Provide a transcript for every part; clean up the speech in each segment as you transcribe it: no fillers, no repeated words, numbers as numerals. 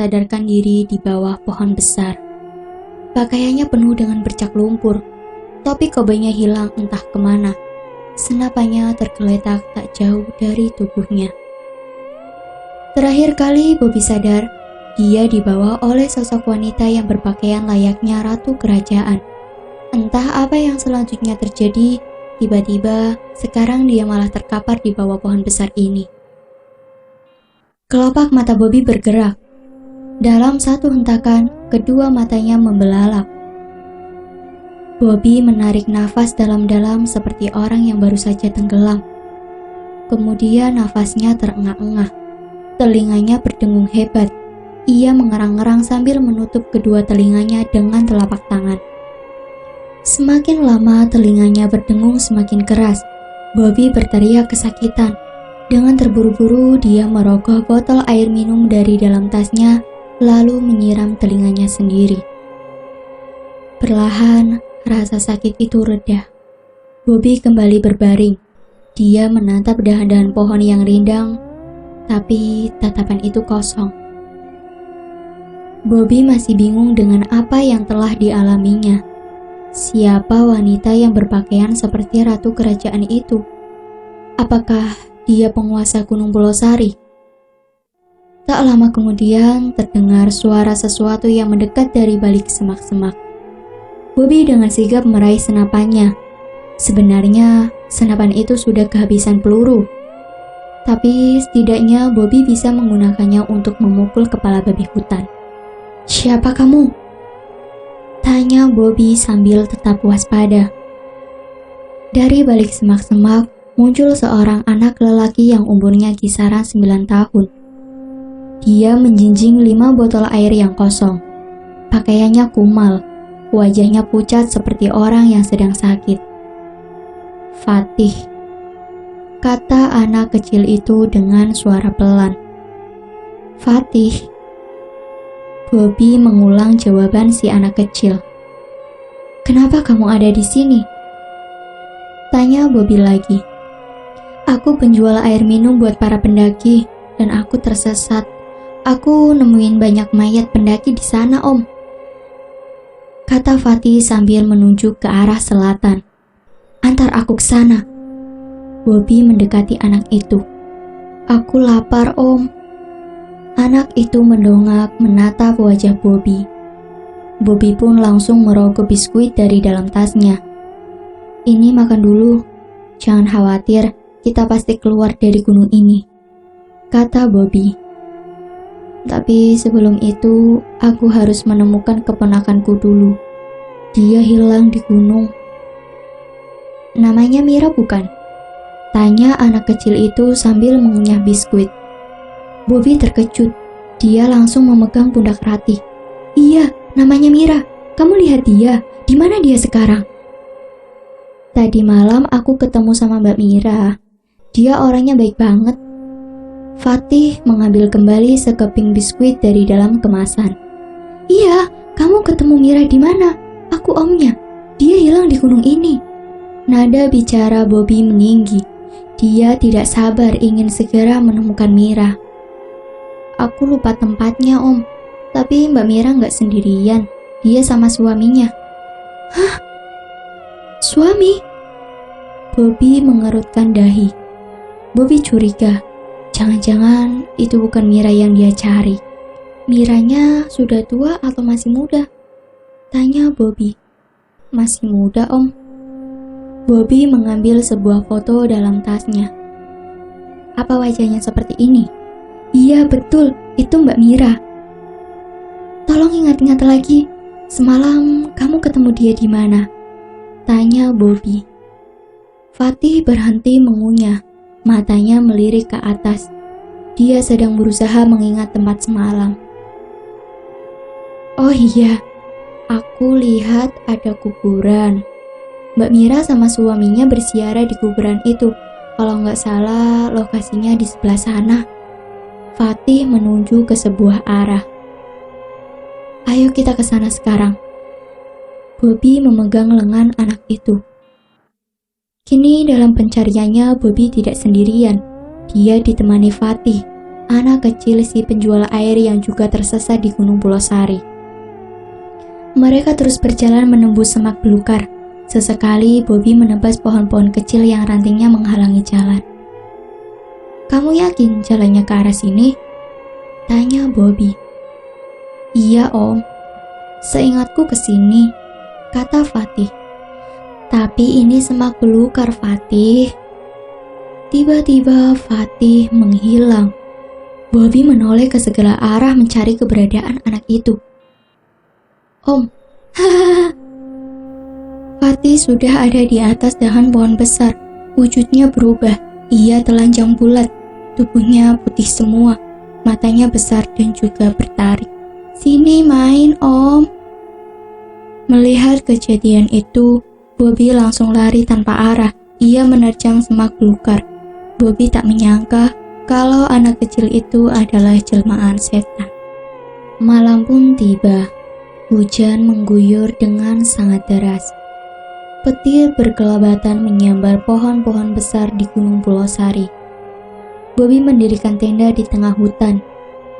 sadarkan diri di bawah pohon besar. Pakaiannya penuh dengan bercak lumpur, topi kobainya hilang entah kemana. Senapannya tergeletak tak jauh dari tubuhnya. Terakhir kali Bobby sadar, dia dibawa oleh sosok wanita yang berpakaian layaknya ratu kerajaan. Entah apa yang selanjutnya terjadi, tiba-tiba sekarang dia malah terkapar di bawah pohon besar ini. Kelopak mata Bobby bergerak. Dalam satu hentakan, kedua matanya membelalak. Bobby menarik nafas dalam-dalam seperti orang yang baru saja tenggelam. Kemudian nafasnya terengah-engah. Telinganya berdengung hebat. Ia mengerang-ngerang sambil menutup kedua telinganya dengan telapak tangan. Semakin lama telinganya berdengung semakin keras. Bobby berteriak kesakitan. Dengan terburu-buru dia merogoh botol air minum dari dalam tasnya, lalu menyiram telinganya sendiri. Perlahan, rasa sakit itu reda. Bobby kembali berbaring. Dia menatap dahan-dahan pohon yang rindang, tapi tatapan itu kosong. Bobby masih bingung dengan apa yang telah dialaminya. Siapa wanita yang berpakaian seperti ratu kerajaan itu? Apakah dia penguasa Gunung Pulosari? Tak lama kemudian terdengar suara sesuatu yang mendekat dari balik semak-semak. Bobby dengan sigap meraih senapannya. Sebenarnya senapan itu sudah kehabisan peluru. Tapi setidaknya Bobby bisa menggunakannya untuk memukul kepala babi hutan. "Siapa kamu?" tanya Bobby sambil tetap waspada. Dari balik semak-semak muncul seorang anak lelaki yang umurnya kisaran 9 tahun. Dia menjinjing 5 botol air yang kosong. Pakaiannya kumal, wajahnya pucat seperti orang yang sedang sakit. "Fatih," kata anak kecil itu dengan suara pelan. "Fatih." Bobby mengulang jawaban si anak kecil. "Kenapa kamu ada di sini?" tanya Bobby lagi. "Aku penjual air minum buat para pendaki dan aku tersesat. Aku nemuin banyak mayat pendaki di sana, Om," kata Fatih sambil menunjuk ke arah selatan. "Antar aku ke sana." Bobby mendekati anak itu. "Aku lapar, Om." Anak itu mendongak menatap wajah Bobby. Bobby pun langsung merogoh biskuit dari dalam tasnya. "Ini makan dulu. Jangan khawatir, kita pasti keluar dari gunung ini," kata Bobby. "Tapi sebelum itu, aku harus menemukan keponakanku dulu. Dia hilang di gunung." "Namanya Mira bukan?" tanya anak kecil itu sambil mengunyah biskuit. Bobby terkejut. Dia langsung memegang pundak Ratih. "Iya, namanya Mira. Kamu lihat dia. Di mana dia sekarang?" "Tadi malam aku ketemu sama Mbak Mira. Dia orangnya baik banget." Fatih mengambil kembali sekeping biskuit dari dalam kemasan. "Iya, kamu ketemu Mira di mana? Aku omnya. Dia hilang di gunung ini." Nada bicara Bobby meninggi. Dia tidak sabar ingin segera menemukan Mira. "Aku lupa tempatnya, Om. Tapi Mbak Mira nggak sendirian. Dia sama suaminya." "Hah? Suami?" Bobby mengerutkan dahi. Bobby curiga. Jangan-jangan itu bukan Mira yang dia cari. "Miranya sudah tua atau masih muda?" tanya Bobby. "Masih muda, Om." Bobby mengambil sebuah foto dalam tasnya. "Apa wajahnya seperti ini?" "Iya, betul. Itu Mbak Mira." "Tolong ingat-ingat lagi. Semalam kamu ketemu dia di mana?" tanya Bobby. Fatih berhenti mengunyah. Matanya melirik ke atas. Dia sedang berusaha mengingat tempat semalam. "Oh iya, aku lihat ada kuburan. Mbak Mira sama suaminya berziarah di kuburan itu. Kalau nggak salah, lokasinya di sebelah sana." Fatih menunjuk ke sebuah arah. "Ayo kita ke sana sekarang." Bobby memegang lengan anak itu. Kini dalam pencariannya Bobby tidak sendirian. Dia ditemani Fatih, anak kecil si penjual air yang juga tersesat di Gunung Pulau Sari. Mereka terus berjalan menembus semak belukar. Sesekali Bobby menebas pohon-pohon kecil yang rantingnya menghalangi jalan. "Kamu yakin jalannya ke arah sini?" tanya Bobby. "Iya om, seingatku ke sini," kata Fatih. "Tapi ini semak belukar Fatih." Tiba-tiba Fatih menghilang. Bobby menoleh ke segala arah mencari keberadaan anak itu. "Om, hahaha." Fatih sudah ada di atas dahan pohon besar. Wujudnya berubah. Ia telanjang bulat. Tubuhnya putih semua. Matanya besar dan juga bertaring. "Sini main, Om." Melihat kejadian itu, Bobby langsung lari tanpa arah. Ia menerjang semak belukar. Bobby tak menyangka kalau anak kecil itu adalah jelmaan setan. Malam pun tiba. Hujan mengguyur dengan sangat deras. Petir berkelabatan menyambar pohon-pohon besar di Gunung Pulau Sari. Bobby mendirikan tenda di tengah hutan.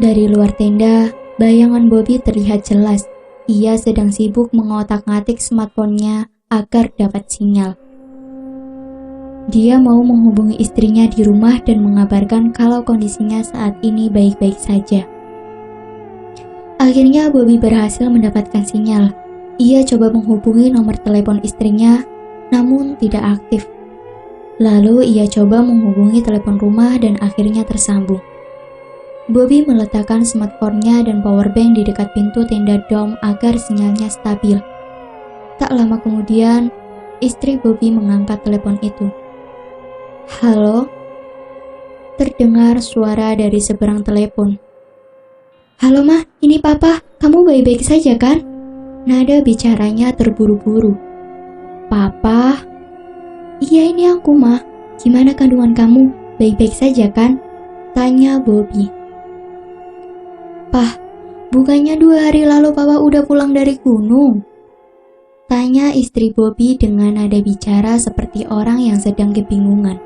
Dari luar tenda, bayangan Bobby terlihat jelas. Ia sedang sibuk mengotak-ngatik smartphone-nya agar dapat sinyal. Dia mau menghubungi istrinya di rumah dan mengabarkan kalau kondisinya saat ini baik-baik saja. Akhirnya Bobby berhasil mendapatkan sinyal. Ia coba menghubungi nomor telepon istrinya, namun tidak aktif. Lalu ia coba menghubungi telepon rumah dan akhirnya tersambung. Bobby meletakkan smartphone-nya dan powerbank di dekat pintu tenda dom agar sinyalnya stabil. Tak lama kemudian, istri Bobby mengangkat telepon itu. "Halo?" Terdengar suara dari seberang telepon. "Halo Mah, ini Papa, kamu baik-baik saja kan?" Nada bicaranya terburu-buru. "Papa?" "Iya ini aku Mah, gimana kandungan kamu, baik-baik saja kan?" tanya Bobby. "Pah, bukannya 2 hari lalu Papa udah pulang dari gunung?" tanya istri Bobby dengan nada bicara seperti orang yang sedang kebingungan.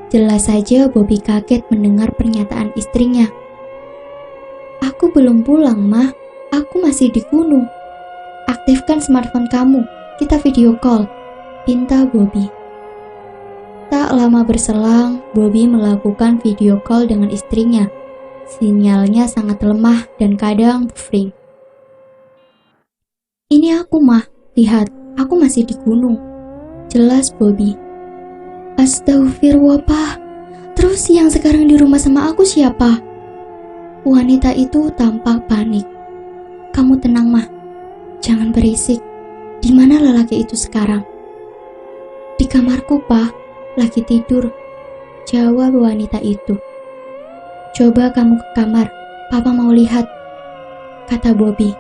Jelas saja Bobby kaget mendengar pernyataan istrinya. "Aku belum pulang, Mah. Aku masih di gunung." "Aktifkan smartphone kamu, kita video call," pinta Bobby. Tak lama berselang, Bobby melakukan video call dengan istrinya. Sinyalnya sangat lemah dan kadang buffering. "Ini aku, Mah. Lihat, aku masih di gunung," jelas Bobby. "Astagfirullah, Pak. Terus yang sekarang di rumah sama aku siapa?" Wanita itu tampak panik. "Kamu tenang, Mah. Jangan berisik. Di mana lelaki itu sekarang?" "Di kamarku, Pak. Lagi tidur," jawab wanita itu. "Coba kamu ke kamar. Papa mau lihat," kata Bobby.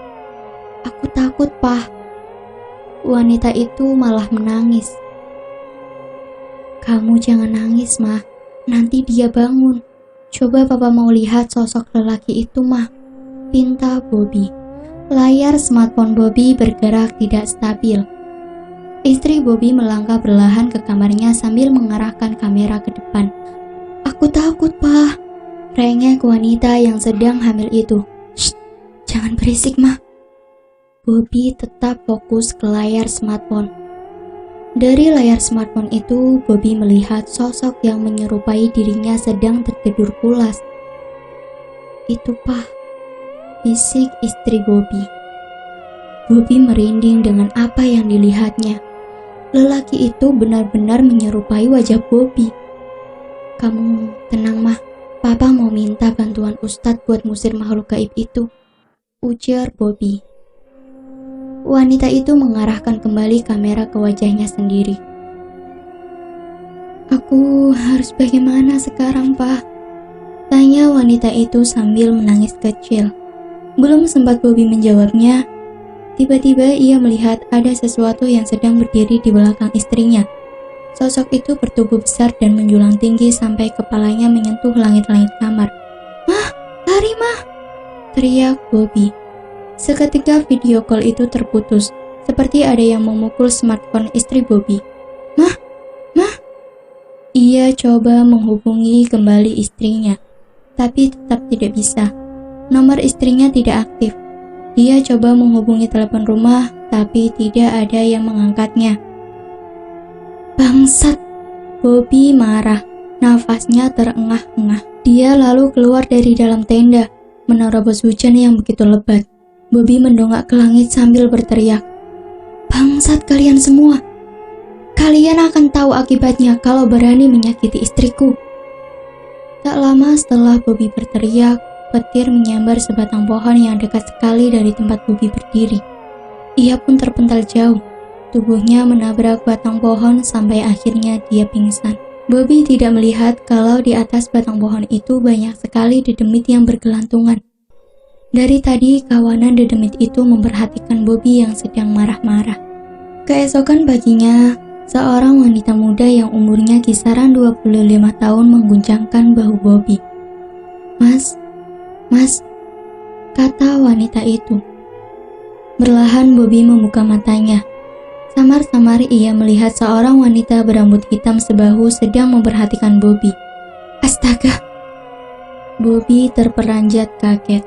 "Aku takut, Pak." Wanita itu malah menangis. "Kamu jangan nangis, Mah. Nanti dia bangun. Coba Papa mau lihat sosok lelaki itu, Mah," pinta Bobby. Layar smartphone Bobby bergerak tidak stabil. Istri Bobby melangkah perlahan ke kamarnya sambil mengarahkan kamera ke depan. "Aku takut, Pak," rengek wanita yang sedang hamil itu. "Shh, jangan berisik, Mah." Bobby tetap fokus ke layar smartphone. Dari layar smartphone itu, Bobby melihat sosok yang menyerupai dirinya sedang tertidur pulas. "Itu, Pak," bisik istri Bobby. Bobby merinding dengan apa yang dilihatnya. Lelaki itu benar-benar menyerupai wajah Bobby. "Kamu tenang, Mah. Papa mau minta bantuan Ustadz buat ngusir makhluk gaib itu," ujar Bobby. Wanita itu mengarahkan kembali kamera ke wajahnya sendiri. "Aku harus bagaimana sekarang, Pak?" tanya wanita itu sambil menangis kecil. Belum sempat Bobby menjawabnya, tiba-tiba ia melihat ada sesuatu yang sedang berdiri di belakang istrinya. Sosok itu bertubuh besar dan menjulang tinggi sampai kepalanya menyentuh langit-langit kamar. "Mah, lari, Mah!" teriak Bobby. Seketika video call itu terputus, seperti ada yang memukul smartphone istri Bobby. Mah! Ia coba menghubungi kembali istrinya. tapi tetap tidak bisa. Nomor istrinya tidak aktif. Dia coba menghubungi telepon rumah, tapi tidak ada yang mengangkatnya. Bangsat! Bobby marah. Nafasnya terengah-engah. Dia lalu keluar dari dalam tenda, menerobos hujan yang begitu lebat. Bobby mendongak ke langit sambil berteriak, "Bangsat kalian semua! Kalian akan tahu akibatnya kalau berani menyakiti istriku." Tak lama setelah Bobby berteriak, petir menyambar sebatang pohon yang dekat sekali dari tempat Bobby berdiri. Ia pun terpental jauh. Tubuhnya menabrak batang pohon sampai akhirnya dia pingsan. Bobby tidak melihat kalau di atas batang pohon itu banyak sekali dedemit yang bergelantungan. Dari tadi kawanan dedemit itu memperhatikan Bobby yang sedang marah-marah. Keesokan paginya, seorang wanita muda yang umurnya kisaran 25 tahun mengguncangkan bahu Bobby. Mas, kata wanita itu. Perlahan Bobby membuka matanya. Samar-samar ia melihat seorang wanita berambut hitam sebahu sedang memperhatikan Bobby. Astaga! Bobby terperanjat kaget.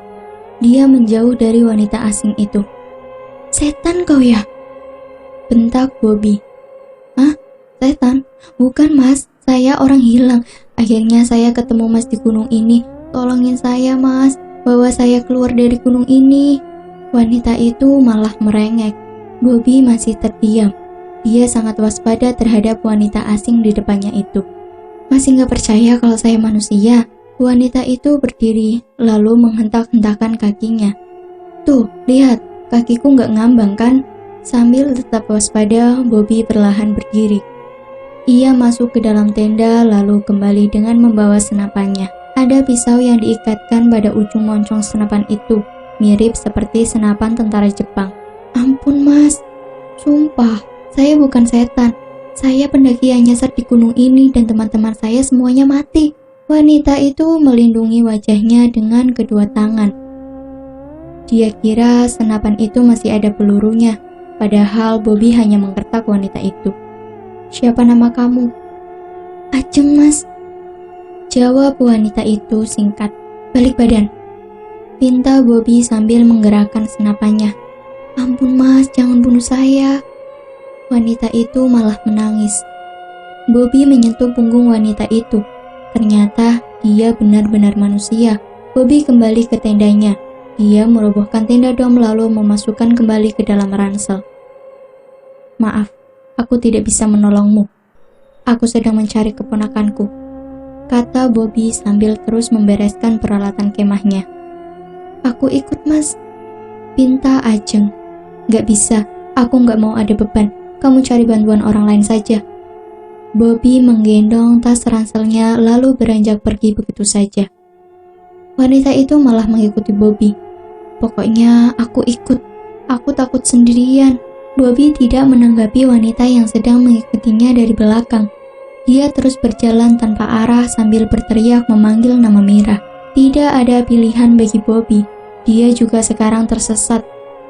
Dia menjauh dari wanita asing itu. Setan kau ya? Bentak Bobby. Hah? Setan? Bukan mas, saya orang hilang. Akhirnya saya ketemu mas di gunung ini. Tolongin saya mas, bawa saya keluar dari gunung ini. Wanita itu malah merengek. Bobby masih terdiam. Dia sangat waspada terhadap wanita asing di depannya itu. Masih gak percaya kalau saya manusia? Wanita itu berdiri, lalu menghentak-hentakan kakinya. Tuh, lihat, kakiku gak ngambang kan? Sambil tetap waspada, Bobby perlahan berdiri. Ia masuk ke dalam tenda, lalu kembali dengan membawa senapannya. Ada pisau yang diikatkan pada ujung moncong senapan itu, mirip seperti senapan tentara Jepang. Ampun mas, sumpah, saya bukan setan. Saya pendaki yang nyasar di gunung ini dan teman-teman saya semuanya mati. Wanita itu melindungi wajahnya dengan kedua tangan. Dia kira senapan itu masih ada pelurunya, padahal Bobby hanya menggertak wanita itu. Siapa nama kamu? Ajeng mas, jawab wanita itu singkat. Balik badan, pinta Bobby sambil menggerakkan senapannya. Ampun mas, jangan bunuh saya. Wanita itu malah menangis. Bobby menyentuh punggung wanita itu. Ternyata dia benar-benar manusia. Bobby kembali ke tendanya. Dia merobohkan tenda dom lalu memasukkan kembali ke dalam ransel. Maaf, aku tidak bisa menolongmu. Aku sedang mencari keponakanku, kata Bobby sambil terus membereskan peralatan kemahnya. Aku ikut mas, pinta Ajeng. Gak bisa, aku gak mau ada beban. Kamu cari bantuan orang lain saja. Bobby menggendong tas ranselnya lalu beranjak pergi begitu saja. Wanita itu malah mengikuti Bobby. Pokoknya aku ikut. Aku takut sendirian. Bobby tidak menanggapi wanita yang sedang mengikutinya dari belakang. Dia terus berjalan tanpa arah sambil berteriak memanggil nama Mira. Tidak ada pilihan bagi Bobby. Dia juga sekarang tersesat.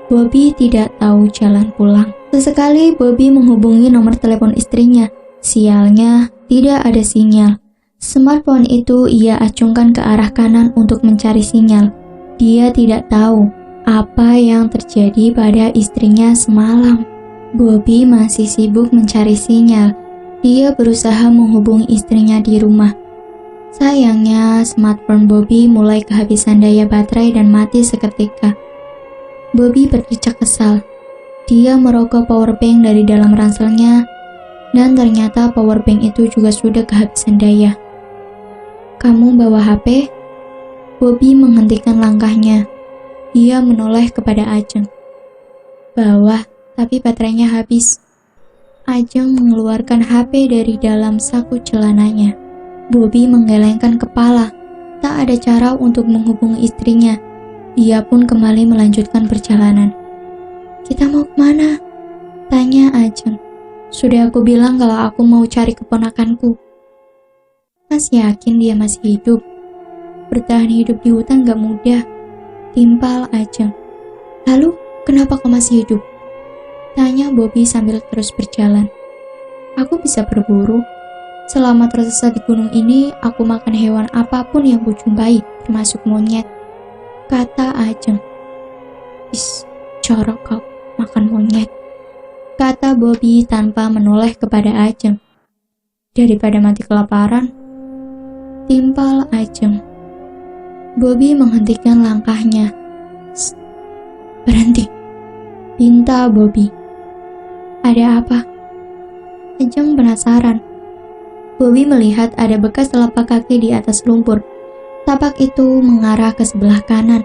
Bobby tidak tahu jalan pulang. Sesekali Bobby menghubungi nomor telepon istrinya. Sialnya, tidak ada sinyal. Smartphone itu ia acungkan ke arah kanan untuk mencari sinyal. Dia tidak tahu apa yang terjadi pada istrinya semalam. Bobby masih sibuk mencari sinyal. Dia berusaha menghubungi istrinya di rumah. Sayangnya, smartphone Bobby mulai kehabisan daya baterai dan mati seketika. Bobby berdecak kesal. Dia merogoh powerbank dari dalam ranselnya, dan ternyata powerbank itu juga sudah kehabisan daya. Kamu bawa HP? Bobby menghentikan langkahnya. Dia menoleh kepada Ajeng. Bawa, tapi baterainya habis. Ajeng mengeluarkan HP dari dalam saku celananya. Bobby menggelengkan kepala. Tak ada cara untuk menghubungi istrinya. Dia pun kembali melanjutkan perjalanan. Kita mau kemana? Tanya Ajeng. Sudah aku bilang kalau aku mau cari keponakanku. Mas yakin dia masih hidup? Bertahan hidup di hutan gak mudah. Timpal Ajeng. Lalu kenapa kau masih hidup? Tanya Bobby sambil terus berjalan. Aku bisa berburu. Selama tersesat di gunung ini, aku makan hewan apapun yang kujumpai, termasuk monyet, kata Ajeng. Is, corok kau, makan monyet, kata Bobby tanpa menoleh kepada Ajeng. Daripada mati kelaparan, timpal Ajeng. Bobby menghentikan langkahnya. Berhenti, pinta Bobby. Ada apa? Ajeng penasaran. Bobby melihat ada bekas telapak kaki di atas lumpur. Tapak itu mengarah ke sebelah kanan.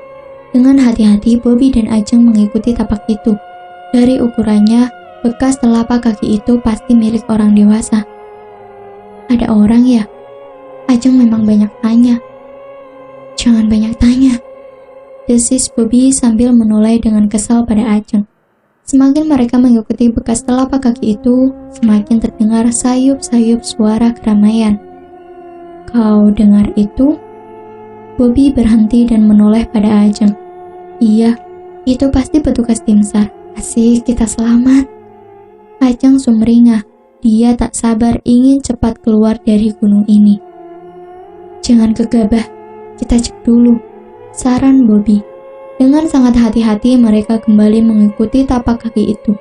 Dengan hati-hati, Bobby dan Ajeng mengikuti tapak itu. Dari ukurannya, bekas telapak kaki itu pasti milik orang dewasa. Ada orang ya? Ajeng memang banyak tanya. Jangan banyak tanya, desis Bobby sambil menoleh dengan kesal pada Ajeng. Semakin mereka mengikuti bekas telapak kaki itu, semakin terdengar sayup-sayup suara keramaian. Kau dengar itu? Bobby berhenti dan menoleh pada Ajeng. Iya, itu pasti petugas tim SAR. Asik, kita selamat. Ajeng sumringah. Dia tak sabar ingin cepat keluar dari gunung ini. Jangan gegabah, kita cek dulu, saran Bobby. Dengan sangat hati-hati mereka kembali mengikuti tapak kaki itu.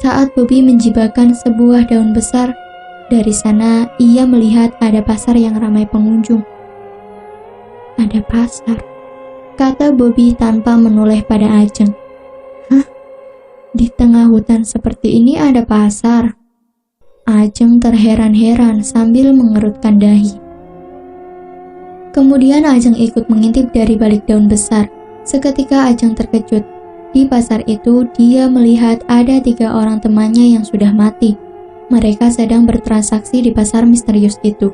Saat Bobby menjibakan sebuah daun besar, dari sana ia melihat ada pasar yang ramai pengunjung. Ada pasar, kata Bobby tanpa menoleh pada Ajeng. Hah? Di tengah hutan seperti ini ada pasar? Ajeng terheran-heran sambil mengerutkan dahi. Kemudian Ajeng ikut mengintip dari balik daun besar. Seketika Ajeng terkejut. Di pasar itu dia melihat ada 3 orang temannya yang sudah mati. Mereka sedang bertransaksi di pasar misterius itu.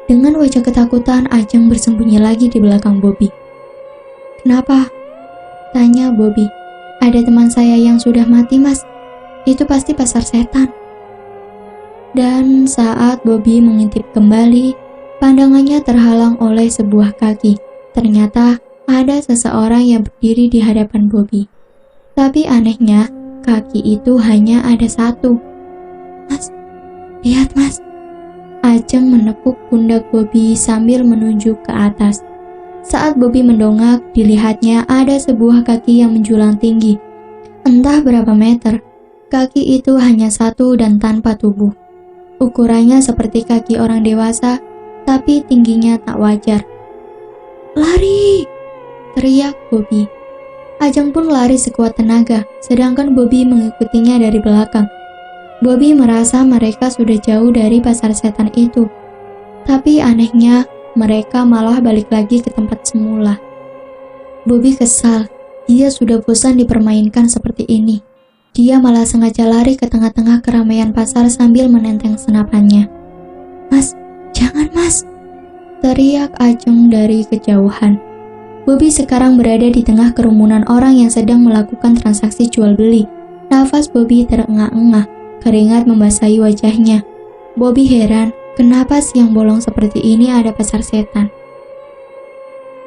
Dengan wajah ketakutan, Ajeng bersembunyi lagi di belakang Bobby. Kenapa? Tanya Bobby. Ada teman saya yang sudah mati, Mas. Itu pasti pasar setan. Dan saat Bobby mengintip kembali, pandangannya terhalang oleh sebuah kaki. Ternyata ada seseorang yang berdiri di hadapan Bobby. Tapi anehnya, kaki itu hanya ada 1. Mas, lihat Mas. Ajeng menepuk pundak Bobby sambil menunjuk ke atas. Saat Bobby mendongak, dilihatnya ada sebuah kaki yang menjulang tinggi. Entah berapa meter, kaki itu hanya 1 dan tanpa tubuh. Ukurannya seperti kaki orang dewasa, tapi tingginya tak wajar. Lari! Teriak Bobby. Ajeng pun lari sekuat tenaga, sedangkan Bobby mengikutinya dari belakang. Bobby merasa mereka sudah jauh dari pasar setan itu. Tapi anehnya, mereka malah balik lagi ke tempat semula. Bobby kesal, dia sudah bosan dipermainkan seperti ini. Dia malah sengaja lari ke tengah-tengah keramaian pasar sambil menenteng senapannya. Mas, jangan Mas! Teriak Ajeng dari kejauhan. Bobby sekarang berada di tengah kerumunan orang yang sedang melakukan transaksi jual beli. Nafas Bobby terengah-engah, keringat membasahi wajahnya. Bobby heran, kenapa siang bolong seperti ini ada pasar setan.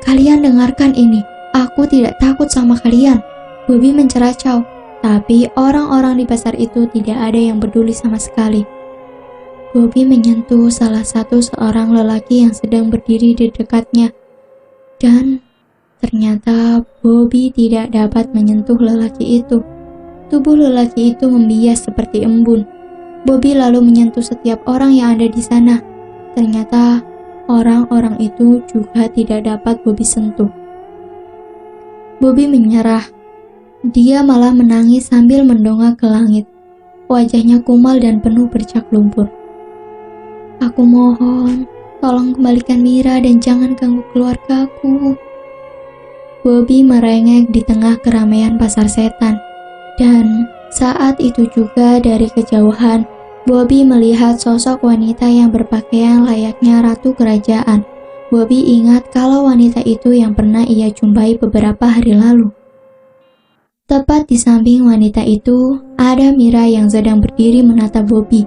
Kalian dengarkan ini, aku tidak takut sama kalian. Bobby menceracau, tapi orang-orang di pasar itu tidak ada yang peduli sama sekali. Bobby menyentuh salah satu seorang lelaki yang sedang berdiri di dekatnya. Dan ternyata Bobby tidak dapat menyentuh lelaki itu. Tubuh lelaki itu membias seperti embun. Bobby lalu menyentuh setiap orang yang ada di sana. Ternyata orang-orang itu juga tidak dapat Bobby sentuh. Bobby menyerah. Dia malah menangis sambil mendongak ke langit. Wajahnya kumal dan penuh bercak lumpur. Aku mohon, tolong kembalikan Mira dan jangan ganggu keluargaku. Bobby merengek di tengah keramaian pasar setan. Dan saat itu juga dari kejauhan, Bobby melihat sosok wanita yang berpakaian layaknya ratu kerajaan. Bobby ingat kalau wanita itu yang pernah ia jumpai beberapa hari lalu. Tepat di samping wanita itu, ada Mira yang sedang berdiri menatap Bobby.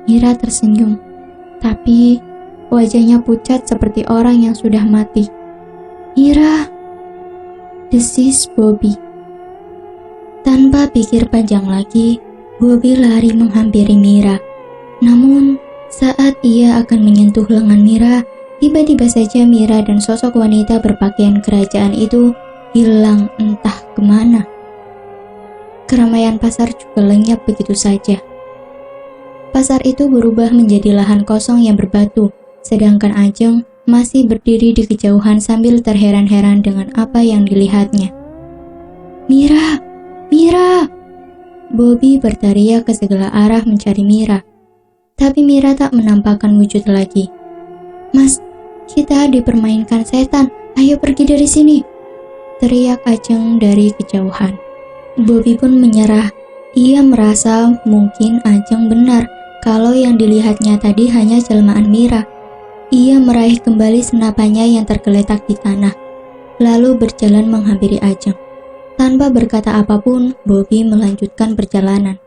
Mira tersenyum, tapi wajahnya pucat seperti orang yang sudah mati. Mira, desis Bobby. Tanpa pikir panjang lagi, Bobby lari menghampiri Mira. Namun, Saat ia akan menyentuh lengan Mira, tiba-tiba saja Mira dan sosok wanita berpakaian kerajaan itu hilang entah kemana. Keramaian pasar juga lenyap begitu saja. Pasar itu berubah menjadi lahan kosong yang berbatu, sedangkan Ajeng masih berdiri di kejauhan sambil terheran-heran dengan apa yang dilihatnya. "Mira! Mira!" Bobby berteriak ke segala arah mencari Mira. Tapi Mira tak menampakkan wujud lagi. "Mas, kita dipermainkan setan, ayo pergi dari sini!" teriak Ajeng dari kejauhan. Bobby pun menyerah. Ia merasa mungkin Ajeng benar kalau yang dilihatnya tadi hanya jelmaan Mira. Ia meraih kembali senapannya yang tergeletak di tanah, lalu berjalan menghampiri Ajeng. Tanpa berkata apapun, Bobby melanjutkan perjalanan.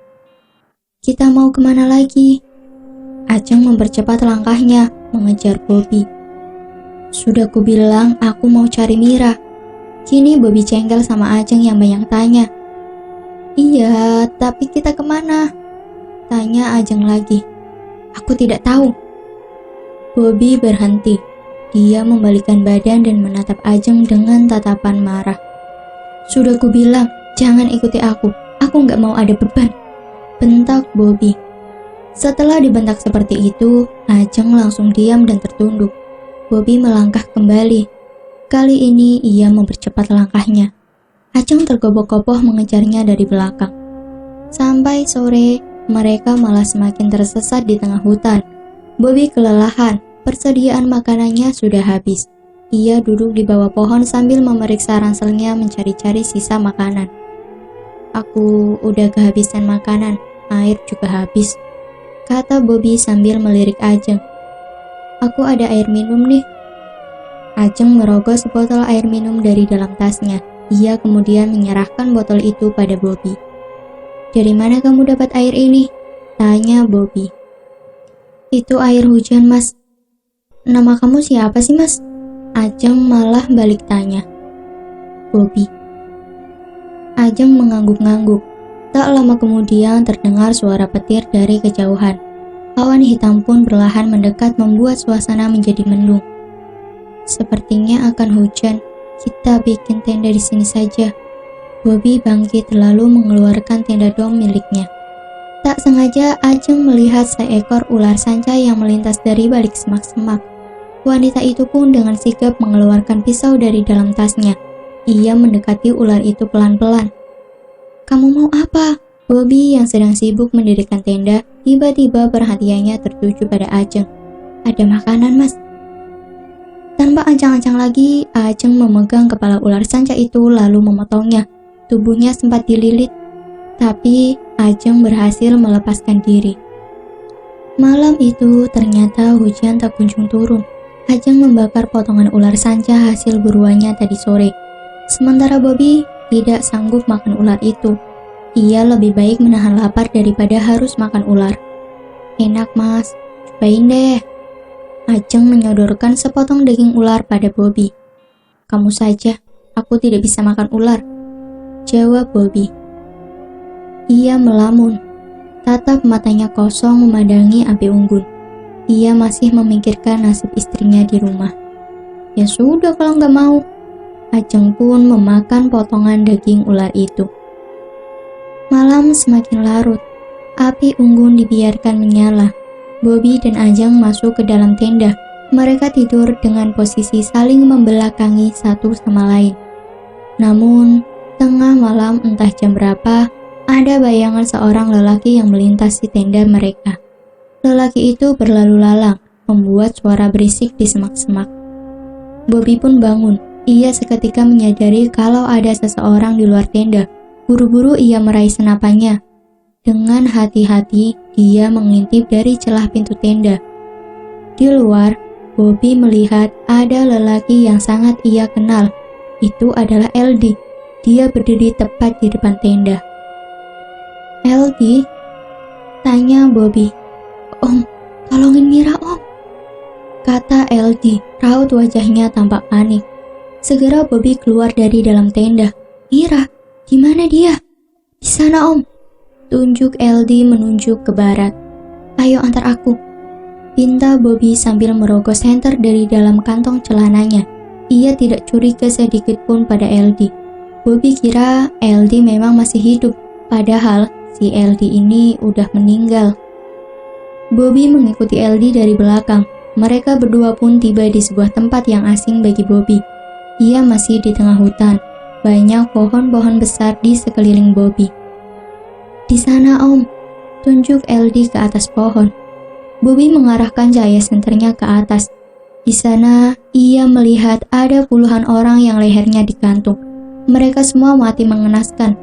"Kita mau kemana lagi?" Ajeng mempercepat langkahnya, mengejar Bobby. "Sudah kubilang aku mau cari Mira." Kini Bobby cengkel sama Ajeng yang banyak tanya. "Iya, tapi kita kemana?" tanya Ajeng lagi. "Aku tidak tahu." Bobby berhenti. Dia membalikkan badan dan menatap Ajeng dengan tatapan marah. "Sudah kubilang, jangan ikuti aku nggak mau ada beban," bentak Bobby. Setelah dibentak seperti itu, Ajeng langsung diam dan tertunduk. Bobby melangkah kembali. Kali ini ia mempercepat langkahnya. Ajeng tergopoh-gopoh mengejarnya dari belakang. Sampai sore, mereka malah semakin tersesat di tengah hutan. Bobby kelelahan, persediaan makanannya sudah habis. Ia duduk di bawah pohon sambil memeriksa ranselnya mencari-cari sisa makanan. "Aku udah kehabisan makanan, air juga habis," kata Bobby sambil melirik Ajeng. "Aku ada air minum nih." Ajeng merogoh sebotol air minum dari dalam tasnya. Ia kemudian menyerahkan botol itu pada Bobby. "Dari mana kamu dapat air ini?" tanya Bobby. "Itu air hujan, Mas." "Nama kamu siapa sih, Mas?" Ajeng malah balik tanya. "Bobby." Ajeng mengangguk-ngangguk. Tak lama kemudian terdengar suara petir dari kejauhan. Awan hitam pun perlahan mendekat membuat suasana menjadi mendung. "Sepertinya akan hujan. Kita bikin tenda di sini saja." Bobby bangkit lalu mengeluarkan tenda dom miliknya. Tak sengaja Ajeng melihat seekor ular sanca yang melintas dari balik semak-semak. Wanita itu pun dengan sigap mengeluarkan pisau dari dalam tasnya. Ia mendekati ular itu pelan-pelan. "Kamu mau apa?" Bobby yang sedang sibuk mendirikan tenda, tiba-tiba perhatiannya tertuju pada Ajeng. "Ada makanan, Mas." Tanpa ancang-ancang lagi, Ajeng memegang kepala ular sanca itu lalu memotongnya. Tubuhnya sempat dililit, tapi Ajeng berhasil melepaskan diri. Malam itu ternyata hujan tak kunjung turun. Ajeng membakar potongan ular sanca hasil buruannya tadi sore. Sementara Bobby tidak sanggup makan ular itu. Ia lebih baik menahan lapar daripada harus makan ular. "Enak, Mas, cobain deh." Ajeng menyodorkan sepotong daging ular pada Bobby. "Kamu saja, aku tidak bisa makan ular," jawab Bobby. Ia melamun. Tatap matanya kosong memandangi api unggun. Ia masih memikirkan nasib istrinya di rumah. Ya sudah kalau nggak mau. Ajeng pun memakan potongan daging ular itu. Malam semakin larut. Api unggun dibiarkan menyala. Bobby dan Ajeng masuk ke dalam tenda. Mereka tidur dengan posisi saling membelakangi satu sama lain. Namun, tengah malam entah jam berapa, ada bayangan seorang lelaki yang melintasi tenda mereka. Lelaki itu berlalu lalang, membuat suara berisik di semak-semak. Bobby pun bangun. Ia seketika menyadari kalau ada seseorang di luar tenda. Buru-buru ia meraih senapannya. Dengan hati-hati, dia mengintip dari celah pintu tenda. Di luar, Bobby melihat ada lelaki yang sangat ia kenal. Itu adalah LD. Dia berdiri tepat di depan tenda. "LD?" tanya Bobby. "Om, tolongin Mira, Om," kata LD. Raut wajahnya tampak panik. Segera Bobby keluar dari dalam tenda. "Mira, di mana dia?" "Di sana, Om," tunjuk LD menunjuk ke barat. "Ayo antar aku." pinta Bobby sambil merogoh senter dari dalam kantong celananya. Ia tidak curiga sedikit pun pada LD. Bobby kira LD memang masih hidup, padahal si LD ini udah meninggal. Bobby mengikuti LD dari belakang. Mereka berdua pun tiba di sebuah tempat yang asing bagi Bobby. Ia masih di tengah hutan. Banyak pohon-pohon besar di sekeliling Bobby. Di sana, Om, tunjuk LD ke atas pohon. Bobby mengarahkan cahaya senternya ke atas. Di sana, ia melihat ada puluhan orang yang lehernya digantung. Mereka semua mati mengenaskan.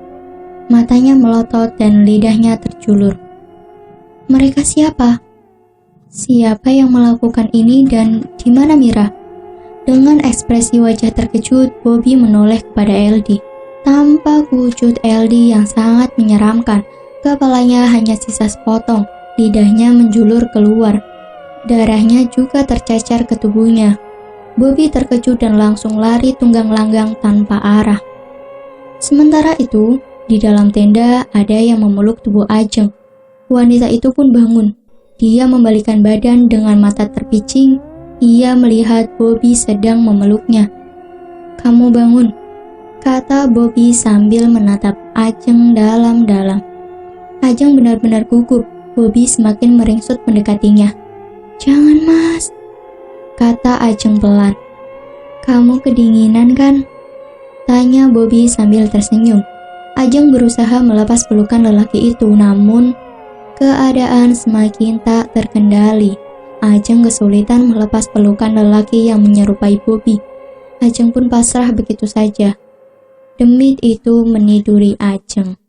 Matanya melotot dan lidahnya terjulur. Mereka siapa? Siapa yang melakukan ini dan di mana Mira? Dengan ekspresi wajah terkejut, Bobby menoleh kepada LD. Tampak wujud LD yang sangat menyeramkan. Kepalanya hanya sisa sepotong, lidahnya menjulur keluar. Darahnya juga tercecer ke tubuhnya. Bobby terkejut dan langsung lari tunggang langgang tanpa arah. Sementara itu, di dalam tenda ada yang memeluk tubuh Ajeng. Wanita itu pun bangun. Dia membalikkan badan dengan mata terpicing. Ia melihat Bobby sedang memeluknya. "Kamu bangun," kata Bobby sambil menatap Ajeng dalam-dalam. Ajeng benar-benar gugup. Bobby semakin meringsut mendekatinya. "Jangan, Mas," kata Ajeng pelan. "Kamu kedinginan kan?" tanya Bobby sambil tersenyum. Ajeng berusaha melepas pelukan lelaki itu, namun keadaan semakin tak terkendali. Ajeng kesulitan melepas pelukan lelaki yang menyerupai Bobby. Ajeng pun pasrah begitu saja. Demit itu meniduri Ajeng.